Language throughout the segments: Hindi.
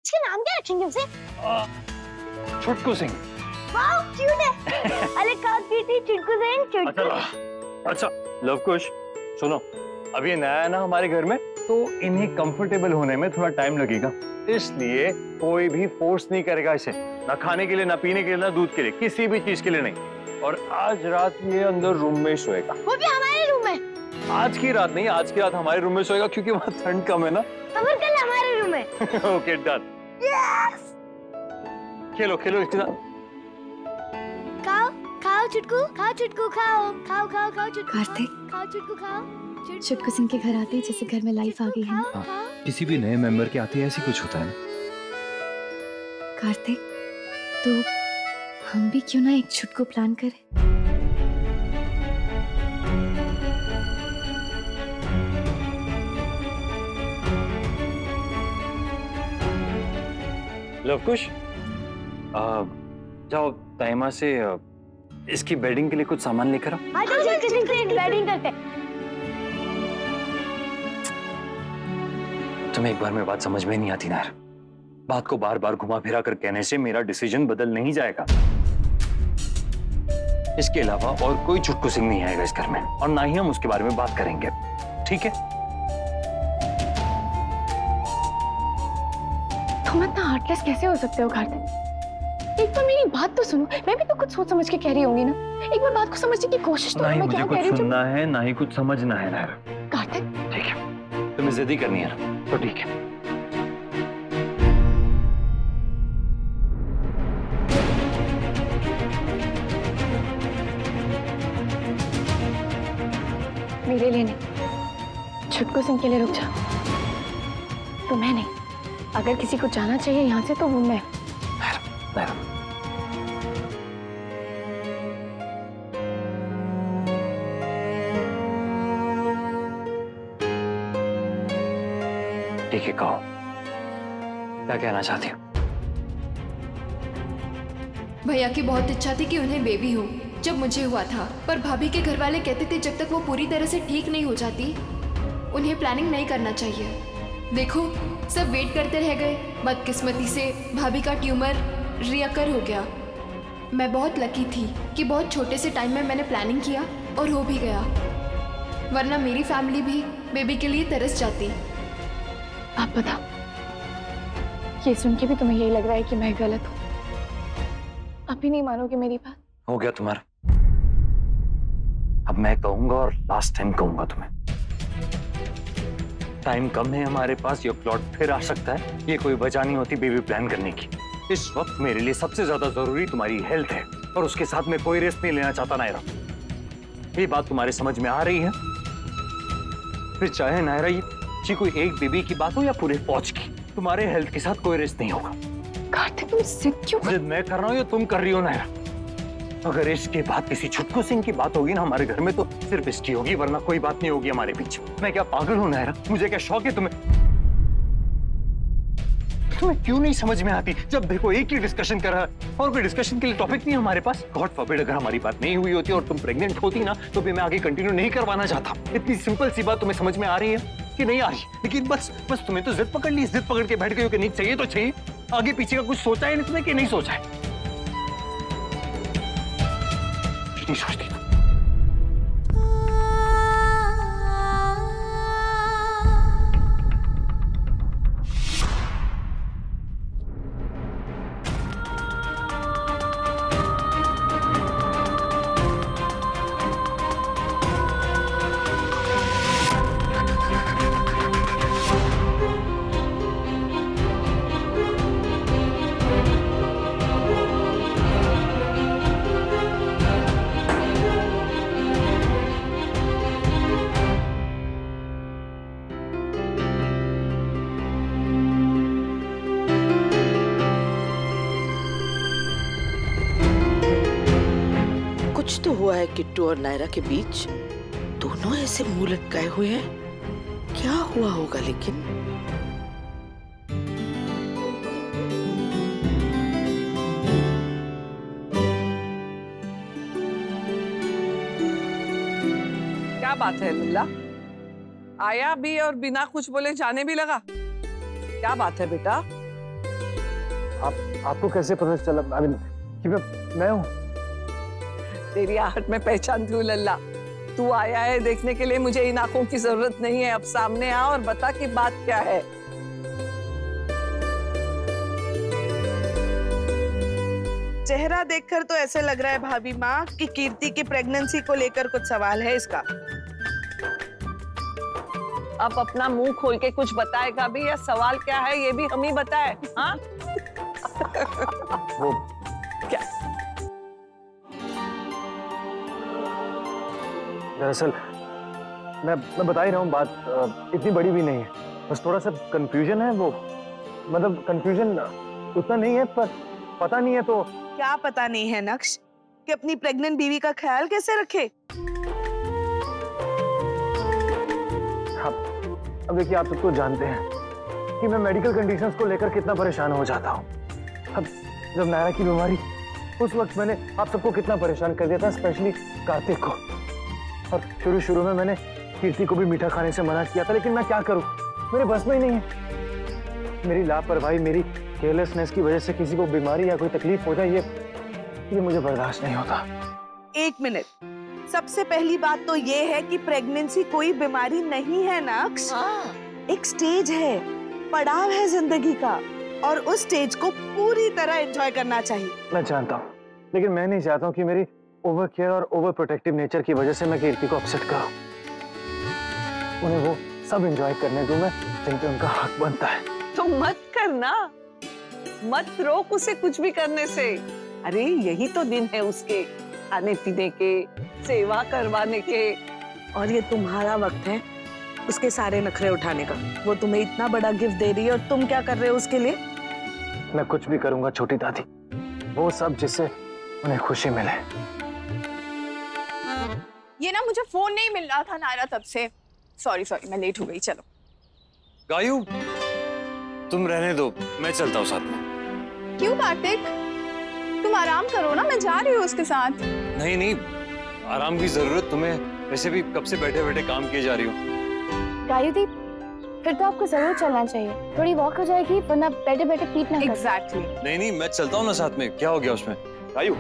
इसका नाम क्या रखेंगे उसे? छुटकू सिंह। वाओ क्यूट है। अरे काकी छुटकू सिंह छुटकू। अच्छा लवकुश सुनो, अब ये नया है ना हमारे घर में, तो इन्हें कंफर्टेबल होने में थोड़ा टाइम लगेगा, इसलिए कोई भी फोर्स नहीं करेगा इसे, ना खाने के लिए, ना पीने के लिए, ना दूध के लिए, किसी भी चीज के लिए नहीं। और आज रात ये अंदर रूम में सोएगा। वो भी हमारे रूम में? आज की रात नहीं, आज की रात हमारे रूम में सोएगा क्योंकि वहाँ ठंड कम है ना। और कल हमारे रूम में। Okay done. यस। खेलो खेलो इसके साथ। खाओ खाओ चुटकू, खाओ चुटकू, खाओ खाओ खाओ खाओ चुटकू। कार्तिक, खाओ चुटकू, खाओ छुटकू सिंह के घर आते ही जैसे घर में लाइफ आ गई है ना। खाओ। किसी भी नए मेंबर के आते ही ऐसी कुछ होता है ना। कार्तिक, तो हम भी क्यों ना एक छुटकू प्लान करें? लवकुश, जाओ ताइमा से इसकी बेडिंग के लिए कुछ सामान लेकर आओ। आज चुटकू सिंह से एक बेडिंग करते हैं। तुम्हें एक बार में बात समझ में नहीं आती ना यार। बात को बार बार घुमा फिरा कर कहने से मेरा डिसीजन बदल नहीं जाएगा। इसके अलावा और कोई छुटकू सिंह नहीं आएगा इस घर में, और ना ही हम उसके बारे में बात करेंगे, ठीक है? तुम इतना हार्टलेस कैसे हो सकते हो कार्तिक? एक बार मेरी बात तो सुनो, मैं भी तो कुछ सोच समझ के कह रही होंगी ना। एक बार बात को समझने की कोशिश तो ना ही मैं मुझे क्या कुछ कह रही हूँ। सुनना है, ना ही कुछ समझना है नायरा। कार्तिक, ठीक है, तुम्हें जिद ही करनी है ना, तो ठीक है। मेरे लिए नहीं, छुटकू सिंह के लिए रुक जा। तो मैं नहीं, अगर किसी को जाना चाहिए यहाँ से तो वो मैं। नायरा, ठीक है, कहो क्या कहना चाहती हो? भैया की बहुत इच्छा थी कि उन्हें बेबी हो, जब मुझे हुआ था, पर भाभी के घर वाले कहते थे जब तक वो पूरी तरह से ठीक नहीं हो जाती उन्हें प्लानिंग नहीं करना चाहिए। देखो सब वेट करते रह गए, बदकिस्मती से भाभी का ट्यूमर रिअकर हो गया। मैं बहुत लकी थी कि बहुत छोटे से टाइम में मैंने प्लानिंग किया और हो भी गया, वरना मेरी फैमिली भी बेबी के लिए तरस जाती। आप बताओ, ये सुन के भी तुम्हें यही लग रहा है कि मैं गलत हूँ? आप भी नहीं मानोगे मेरी बात? हो गया तुम्हारा, अब मैं कहूंगा और लास्ट टाइम कहूंगा तुम्हें। टाइम कम है हमारे पास, ये प्लॉट फिर आ सकता है, ये कोई वजह नहीं होती बेबी प्लान करने की। इस वक्त मेरे लिए सबसे ज्यादा जरूरी तुम्हारी हेल्थ है, और उसके साथ मैं कोई रिस्क नहीं लेना चाहता नायरा। ये बात तुम्हारे समझ में आ रही है? फिर चाहे नायरा ये कोई एक बेबी की बात हो या पूरे फौज की, तुम्हारे हेल्थ के साथ कोई रिस्क नहीं होगा। कार्तिक, तुम जिद क्यों? जिद मैं कर रहा हूँ या तुम कर रही हो नायरा? अगर इसके बाद किसी छुटकू सिंह की बात होगी ना हमारे घर में, तो सिर्फ इसकी होगी, वरना कोई बात नहीं होगी हमारे बीच। मैं क्या पागल हूं नायरा? मुझे क्या शौक है तुम्हें क्यों नहीं समझ में आती? जब देखो एक ही डिस्कशन कर रहा है, और कोई डिस्कशन के लिए टॉपिक नहीं है हमारे पास। गॉड फॉरबिड अगर हमारी बात नहीं हुई होती और तुम प्रेग्नेंट होती ना, तो भी मैं आगे कंटिन्यू नहीं करवाना चाहता। इतनी सिंपल सी बात तुम्हें समझ में आ रही है कि नहीं आ रही? लेकिन बस तुम्हें तो जिद पकड़ ली, जिद पकड़ के बैठ गई हो कि नहीं चाहिए तो चाहिए। आगे पीछे का कुछ सोचा है तुमने कि नहीं सोचा है? नहीं सोचती। कुछ तो हुआ है किट्टू और नायरा के बीच, दोनों ऐसे मुंह लटकाए हुए हैं। क्या हुआ होगा लेकिन? क्या बात है लल्ला? आया भी और बिना कुछ बोले जाने भी लगा। क्या बात है बेटा? आपको कैसे पता चला कि मैं हूँ? तेरी आहट में पहचान थी लल्ला। तू आया है देखने के लिए, मुझे इन आंखों की जरूरत नहीं है। अब सामने आ और बता कि बात क्या है। चेहरा देखकर तो ऐसे लग रहा है भाभी माँ कि कीर्ति की प्रेगनेंसी को लेकर कुछ सवाल है इसका। अब अपना मुंह खोल के कुछ बताएगा भी, या सवाल क्या है ये भी हम ही बताए। हाँ वो क्या? दरअसल मैं बता ही रहा हूँ, बात इतनी बड़ी भी नहीं है, बस थोड़ा सा कंफ्यूजन है। वो मतलब कंफ्यूजन उतना नहीं है, पर पता नहीं है। तो क्या पता नहीं है नक्श कि अपनी प्रेग्नेंट बीवी का ख्याल कैसे रखे? अब देखिए, आप सबको जानते हैं कि मैं मेडिकल कंडीशंस को लेकर कितना परेशान हो जाता हूँ। अब जब नायरा की बीमारी, उस वक्त मैंने आप सबको कितना परेशान कर दिया था, स्पेशली कार्तिक को। और शुरू में मैंने कीर्ति को भी मीठा खाने से मना किया था, लेकिन मैं क्या करूं, मेरे बस में ही नहीं है। मेरी लापरवाही, मेरी केयरलेसनेस की वजह से किसी को बीमारी या कोई तकलीफ हो जाए, ये मुझे बर्दाश्त नहीं होता। एक मिनट, सबसे पहली बात तो ये है कि प्रेगनेंसी कोई बीमारी नहीं है नक्श। एक स्टेज है, पड़ाव है जिंदगी का, और उस स्टेज को पूरी तरह एंजॉय करना चाहिए। मैं जानता हूँ, लेकिन मैं नहीं चाहता हूँ कि मेरी ओवर केयर और ओवर प्रोटेक्टिव नेचर की वजह से मैं कीर्ति को अपसेट करूं। उन्हें वो सब एंजॉय करने दूं मैं जिन पे उनका हक बनता है। तो मत करना, मत रोक उसे कुछ भी करने से। अरे यही तो दिन है उसके खाने पीने के, सेवा करवाने के, और ये तुम्हारा वक्त है उसके सारे नखरे उठाने का। वो तुम्हें इतना बड़ा गिफ्ट दे रही है और तुम क्या कर रहे हो उसके लिए? मैं कुछ भी करूंगा छोटी दादी, वो सब जिससे उन्हें खुशी मिले। ये ना मुझे फोन नहीं मिल रहा था नायरा तब से। सॉरी मैं लेट हो गई। चलो गायू, तुम रहने दो, मैं चलता हूँ साथ में। क्यों कार्तिक, तुम आराम करो ना, मैं जा रही हूँ उसके साथ। नहीं, आराम की जरूरत तुम्हें, वैसे भी कब से बैठे बैठे काम किए जा रही हूँ। गायुदी, फिर तो आपको जरूर चलना चाहिए, थोड़ी वॉक हो जाएगी, वरना बैठे बैठे पीट ना। एग्जैक्टली। नहीं, मैं चलता हूँ ना साथ में, क्या हो गया उसमें? गायू,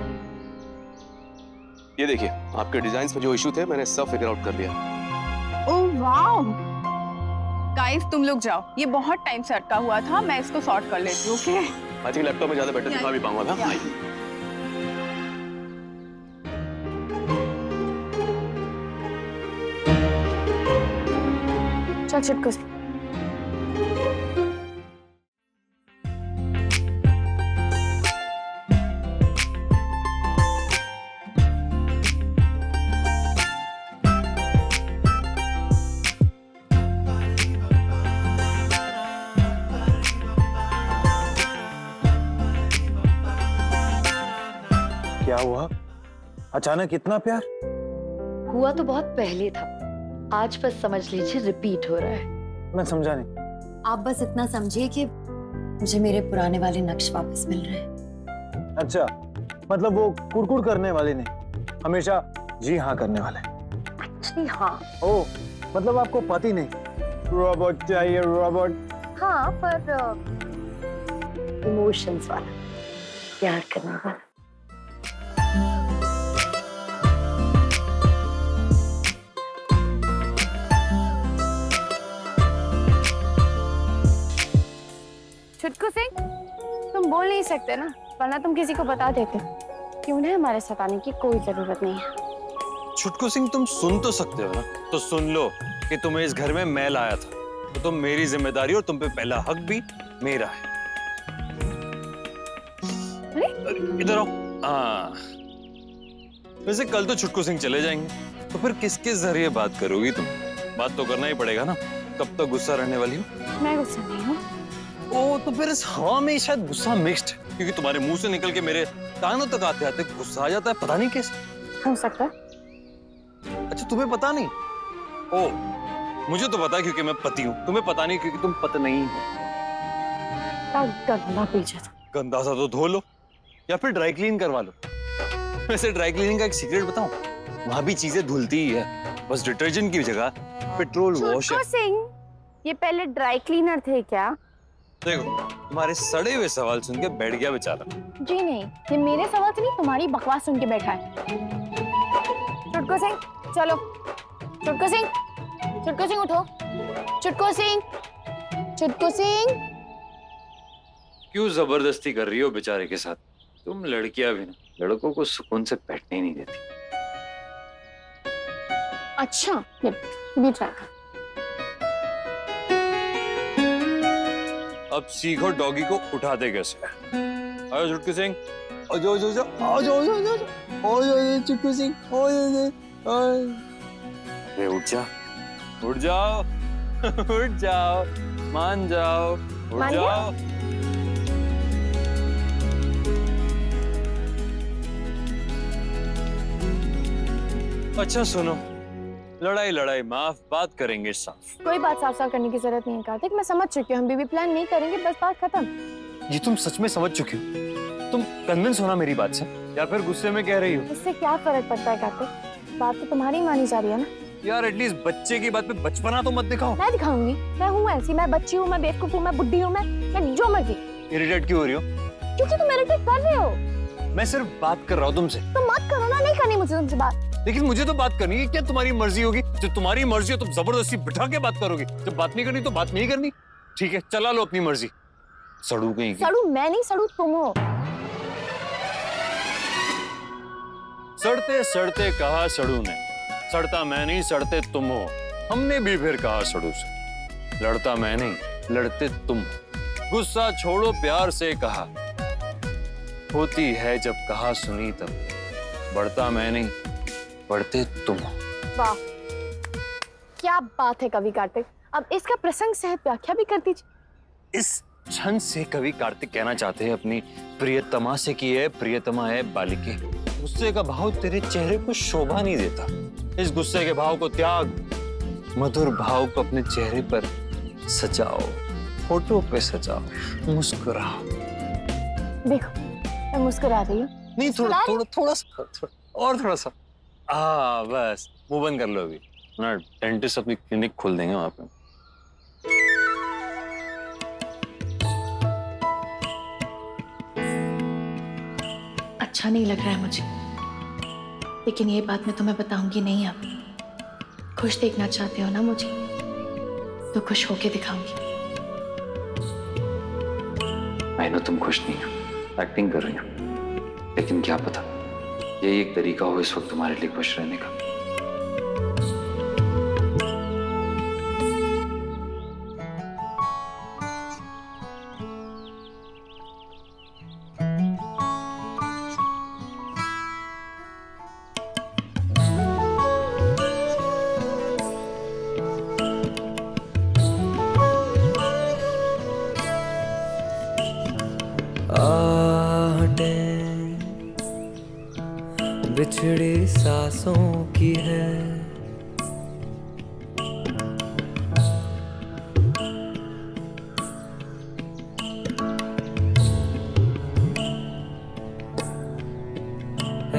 ये देखिए, आपके डिजाइन्स में जो इशू थे मैंने सब फिगर आउट कर लिया। ओह वाओ, गाइस तुम लोग जाओ, ये बहुत टाइम से अटका हुआ था, मैं इसको सॉर्ट कर लेती हूँ। ओके, आई थिंक लैपटॉप में ज्यादा बेटर दिखा भी पाऊंगा ना। चल छुटकू से। क्या हुआ? अचानक इतना प्यार? हुआ तो बहुत पहले था, आज बस समझ लीजिए रिपीट हो रहा है। मैं समझा नहीं। आप बस इतना समझिए कि मुझे मेरे पुराने वाले नक्श वापस मिल रहे हैं। अच्छा, मतलब वो कुड़कुड़ करने वाले नहीं, हमेशा जी हाँ करने वाले। एक्चुअली हाँ। ओह, मतलब आपको पति नहीं, रोबोट चाहिए, रोबोट। हाँ, पर इमोशंस वाला, प्यार करने वाला। छुटकू सिंह, तुम बोल नहीं सकते ना, वरना तुम किसी को बता देते कि उन्हें हमारे साथ आने की कोई जरूरत नहीं है। छुटकू सिंह, तुम सुन तो सकते हो ना, तो सुन लो कि तुम्हें इस घर में मैं लाया था, तो तुम मेरी जिम्मेदारी और तुम पे पहला हक भी मेरा है। इधर आओ। हाँ, वैसे कल तो छुटकू सिंह चले जाएंगे, तो फिर किसके जरिए बात करोगी तुम? बात तो करना ही पड़ेगा ना, कब तक गुस्सा रहने वाली हो? मैं गुस्सा नहीं हूँ। ओ, तो फिर इस हाँ में शायद गुस्सा मिक्स्ड, क्योंकि तुम्हारे मुंह से निकल के मेरे कानों तक आते आते गुस्सा आ जाता है, पता नहीं कैसे। हो सकता है। अच्छा, तुम्हें पता नहीं? ओ, मुझे तो पता है क्योंकि मैं पति हूँ, तुम्हें पता नहीं क्योंकि तुम पत्नी नहीं हो। गंदा पीछे था। गंदा सा तो धो लो या फिर ड्राई क्लीन करवा लो। वैसे ड्राई क्लीनिंग का एक सीक्रेट बताऊं, वहां भी चीजें धुलती ही है, बस डिटर्जेंट की जगह पेट्रोल वॉश है। सिंह, ये पहले ड्राई क्लीनर थे क्या? देखो तुम्हारे सड़े हुए सवाल सुन के बैठ गया बेचारा। जी नहीं, ये मेरे सवाल से नहीं, तुम्हारी बकवास सुन के बैठा है। चुटकू सिंह चलो, चुटकू सिंह, चुटकू सिंह उठो, चुटकू सिंह, चुटकू सिंह। क्यों जबरदस्ती कर रही हो बेचारे के साथ? तुम लड़कियां भी ना लड़कों को सुकून से बैठने ही नहीं देती। अच्छा ये भी ट्राई कर। अब सीखो डॉगी को उठाते कैसे। आओ चुटकू सिंह, अरे उठ जा, उठ जाओ उठ जाओ, मान जाओ, उठ मान जाओ। अच्छा सुनो, लड़ाई लड़ाई माफ, बात करेंगे साफ। कोई बात साफ साफ करने की जरूरत नहीं है कार्तिक, मैं समझ चुकी हूँ, हम बेबी प्लान नहीं करेंगे, बस बात खत्म। ये तुम सच में समझ चुकी हो? तुम कन्विंस हो ना मेरी बात से, या फिर गुस्से में कह रही हो? इससे क्या फर्क पड़ता है कार्तिक, बात तो तुम्हारी मानी जा रही है ना। यार एटलीस्ट बच्चे की बात पे बचपना तो मत दिखाओ। मैं दिखाऊंगी, मैं हूँ ऐसी, मैं बच्ची हूँ, मैं बेवकूफ हूँ, मैं बुढ़ी हूँ, मैं जो मर्जी। इरिटेट क्यों हो रही हो? क्योंकि तुम इरिटेट कर रहे हो। मैं सिर्फ बात कर रहा हूँ तुमसे। तो मत करो ना, नहीं करनी मुझे तुमसे बात। लेकिन मुझे तो बात करनी है। क्या तुम्हारी मर्जी होगी? जब तुम्हारी मर्जी हो तुम जबरदस्ती बिठा के बात करोगी, जब बात नहीं करनी तो बात नहीं करनी। ठीक है चला लो अपनी मर्जी। सड़ू कहीं की। सड़ू मैं नहीं, सड़ू तुम हो। सड़ते सड़ते कहा सड़ू ने, सड़ता मैं नहीं सड़ते तुम हो। हमने भी फिर कहा सड़ू से, लड़ता मैं नहीं लड़ते तुम हो। गुस्सा छोड़ो प्यार से कहा, होती है जब कहा सुनी तब। बढ़ता मैं नहीं बढ़ते तुम हो। वाह क्या बात है कवि कार्तिक, अब इसका प्रसंग सहित व्याख्या भी कर दीजिए। इस छंद से कवि कार्तिक कहना चाहते हैं अपनी प्रियतमा से कि है प्रियतमा है बालिके, गुस्से का भाव तेरे चेहरे को शोभा नहीं देता। इस गुस्से के भाव को त्याग, मधुर भाव को अपने चेहरे पर सजाओ, फोटो पे सजाओ, मुस्कुराओ। देखो मैं मुस्कुरा रही हूँ। नहीं थोड़ा सा बस मुंह बंद कर लो अभी, ना डेंटिस्ट अपनी क्लिनिक खोल देंगे वहां पे। अच्छा नहीं लग रहा है मुझे, लेकिन ये बात मैं तुम्हें बताऊंगी नहीं। अब खुश देखना चाहते हो ना मुझे, तो खुश होके दिखाऊंगी। मैं नो तुम खुश नहीं हो, एक्टिंग कर रही हो, लेकिन क्या पता यही एक तरीका हो इस वक्त तुम्हारे लिए खुश रहने का। बिछड़ी सांसों की है,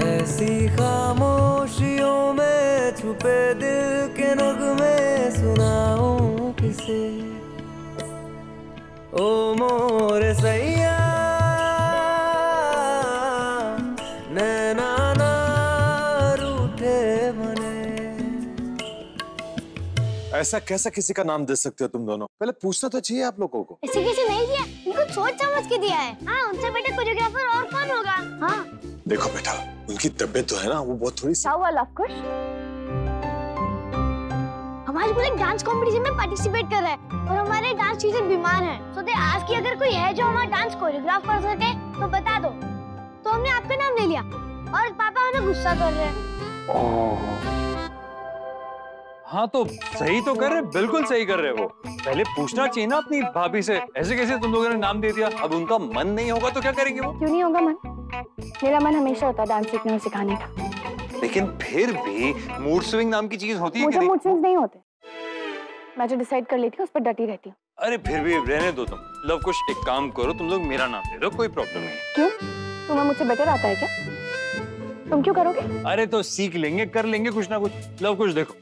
ऐसी खामोशियों में छुपे दिल के नगमे सुनाऊं किसे। ओ मोरे सैया ऐसा कैसा किसी का नाम दे सकते हो तुम दोनों? पहले पूछना तो चाहिए आप लोगों को। ऐसे किसी नहीं दिया, इनको सोच समझ के दिया है। हाँ उनसे बेटा कोरियोग्राफर और कौन होगा? हाँ देखो बेटा, उनकी तबीयत तो है ना वो बहुत थोड़ी सी। क्या हुआ लवकुश? हमारे स्कूल एक डांस कंपटीशन में पार्टिसिपेट कर रहा है और हमारे डांस टीचर बीमार हैं। तो दे आज की अगर कोई है जो हमारा डांस कोरियोग्राफ कर सके तो बता दो। तो हमने आपका नाम ले लिया और पापा हमें गुस्सा कर रहे हैं। हाँ तो सही तो कर रहे, बिल्कुल सही कर रहे हो। पहले पूछना चाहिए ना अपनी भाभी से, ऐसे कैसे तुम लोगों ने नाम दे दिया। अब उनका मन नहीं होगा तो क्या करेंगे वो? क्यों नहीं होगा मन? मेरा मन हमेशा होता है डांस सीखने और सिखाने का। लेकिन फिर भी मूड स्विंग नाम की चीज होती है। मुझे मूड स्विंग्स नहीं होते, मैं जो डिसाइड कर लेती हूँ उस पर डटी रहती हूँ। अरे फिर भी रहने दो तुम। लवकुश एक काम करो, तुम लोग मेरा नाम दे दो, कोई प्रॉब्लम नहीं। क्यों? तुम्हें मुझसे बेटर आता है क्या? तुम क्यों करोगे? अरे तो सीख लेंगे, कर लेंगे कुछ ना कुछ। लवकुश देखो,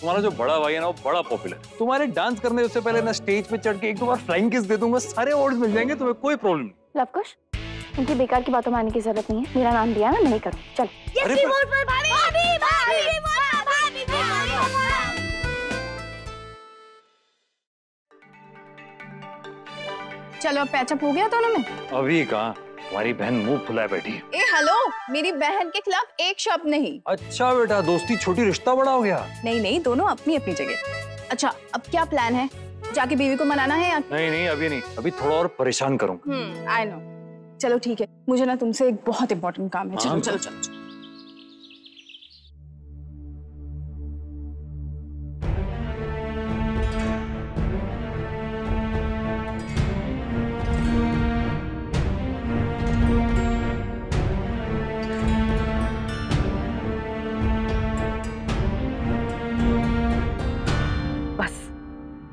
तुम्हारा जो बड़ा भाई है ना वो बड़ा पॉपुलर। तुम्हारे डांस करने से पहले ना स्टेज पे चढ़ के एक दो बार फ्लाइंग किस दे दूंगा, सारे अवार्ड्स मिल जाएंगे तुम्हें, कोई प्रॉब्लम नहीं। लवकुश, उनकी बेकार की बातों मानने की जरूरत नहीं है। मेरा नाम दिया ना, मैं नहीं करूँ। चल। चलो अब पैचअप हो गया दोनों में? अभी कहाँ, तुम्हारी बहन मुंह फुलाए बैठी है। ए हेलो, मेरी बहन के खिलाफ एक शब्द नहीं। अच्छा बेटा, दोस्ती छोटी रिश्ता बड़ा हो गया। नहीं नहीं, दोनों अपनी अपनी जगह। अच्छा अब क्या प्लान है, जाके बीवी को मनाना है या? नहीं नहीं अभी नहीं, अभी थोड़ा और परेशान करूंगा। I know. चलो ठीक है, मुझे ना तुमसे एक बहुत इंपॉर्टेंट काम है। चलो चलो चलो, चलो।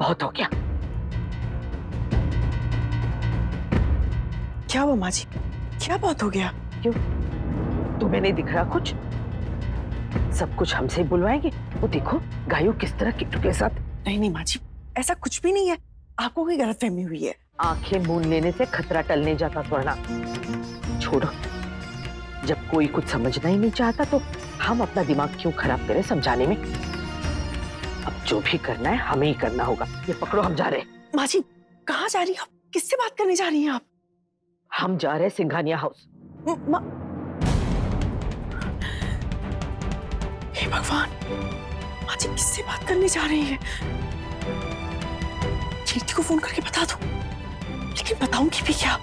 बहुत हो गया। क्या हुआ माँ जी, क्या बात हो गया? क्यों, तुम्हें नहीं दिख रहा कुछ? सब कुछ हमसे बुलवाएंगे। वो देखो गायू किस तरह किट्टू के साथ। नहीं नहीं माँ जी, ऐसा कुछ भी नहीं है, आपको कोई गलतफहमी हुई है। आंखें मूंद लेने से खतरा टलने जाता स्वर्णा। छोड़ो, जब कोई कुछ समझना ही नहीं चाहता तो हम अपना दिमाग क्यों खराब करें समझाने में। अब जो भी करना है हमें ही करना होगा। ये पकड़ो, हम जा रहे हैं। माँ जी कहाँ जा रही हैं आप? किससे बात करने जा रही हैं आप? हम जा रहे हैं सिंघानिया हाउस। हे भगवान, माँ जी किससे बात करने जा रही हैं? कीर्ति को फोन करके बता दो, लेकिन बताऊंगी भी क्या?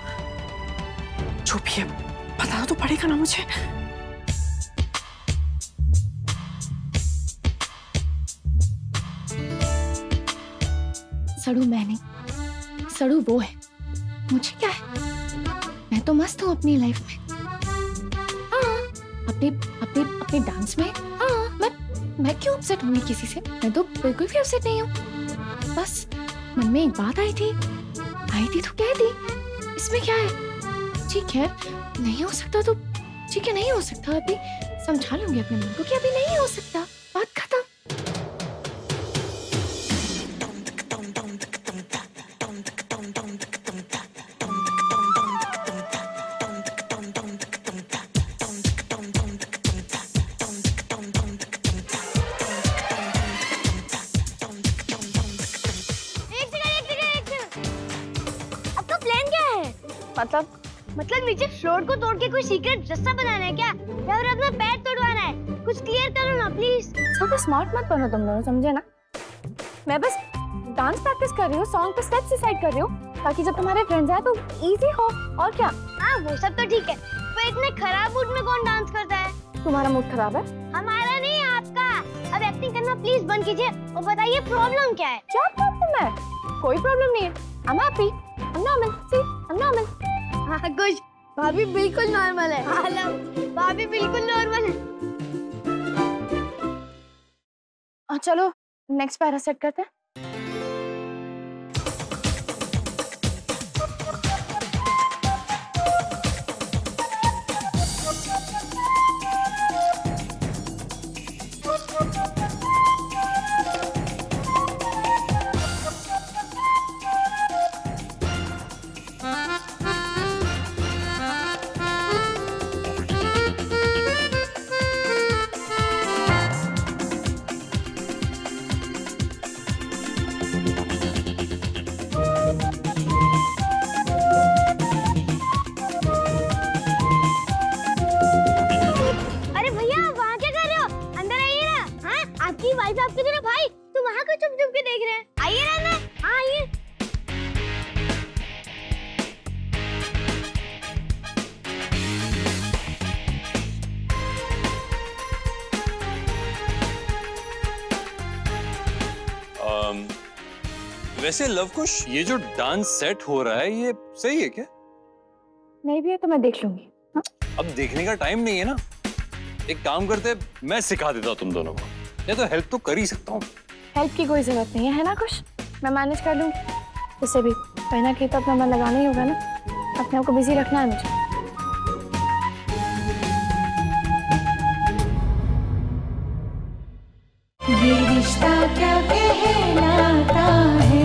जो भी है बताना तो पड़ेगा ना मुझे। सड़ू मैं नहीं, सड़ू वो है। मुझे क्या है, मैं तो मस्त हूँ अपनी लाइफ में। हाँ, अपने अपने अपने डांस में। हाँ, मैं क्यों अपसेट होंगी किसी से? मैं तो बिल्कुल भी अपसेट नहीं हूँ। बस मन में एक बात आई थी तो कह दी, इसमें क्या है? ठीक है, नहीं हो सकता तो ठीक है, नहीं हो सकता। अभी समझा लूंगी अपने मन को कि अभी नहीं हो सकता, बात खत्म। मतलब नीचे फ्लोर को तोड़ के कोई सीक्रेट रास्ता बनाना है क्या, या फिर अपना पैर तोड़वाना है? कुछ क्लियर करो ना प्लीज। सब स्मार्ट मत बनो तुम दोनों, समझे ना? मैं बस डांस प्रैक्टिस कर रही हूँ, सॉन्ग पे स्टेप्स डिसाइड कर रही हूँ, ताकि जब तुम्हारे फ्रेंड्स आए तो इजी हो। और क्या? हाँ वो सब तो ठीक है, पर इतने खराब मूड में कौन डांस करता है? तुम्हारा मूड खराब है? हमारा नहीं, आपका। अब एक्टिंग करना प्लीज बंद कीजिए और बताइए प्रॉब्लम क्या है? क्या प्रॉब्लम है? कोई प्रॉब्लम नहीं है। I'm happy. I'm normal. See, I'm normal. हाँ कुछ, भाभी बिल्कुल नॉर्मल है। हाँ भाभी बिल्कुल नॉर्मल है। चलो नेक्स्ट पैरा सेट करते हैं। आपकी तरफ भाई, तुम वहाँ को चुप चुप के देख रहे हैं? आइए ना अंदर, आइए। वैसे लवकुश, ये जो डांस सेट हो रहा है ये सही है क्या? नहीं भी है तो मैं देख लूंगी। हाँ? अब देखने का टाइम नहीं है ना। एक काम करते, मैं सिखा देता हूँ तुम दोनों को, या तो हेल्प तो कर ही सकता हूँ। हेल्प की कोई जरूरत नहीं है ना कुछ, मैं मैनेज कर लूंगी। उससे भी कहीं ना कहीं तो अपना मन लगाना ही होगा ना, अपने आप को बिजी रखना है मुझे। ये रिश्ता क्या कहलाता है।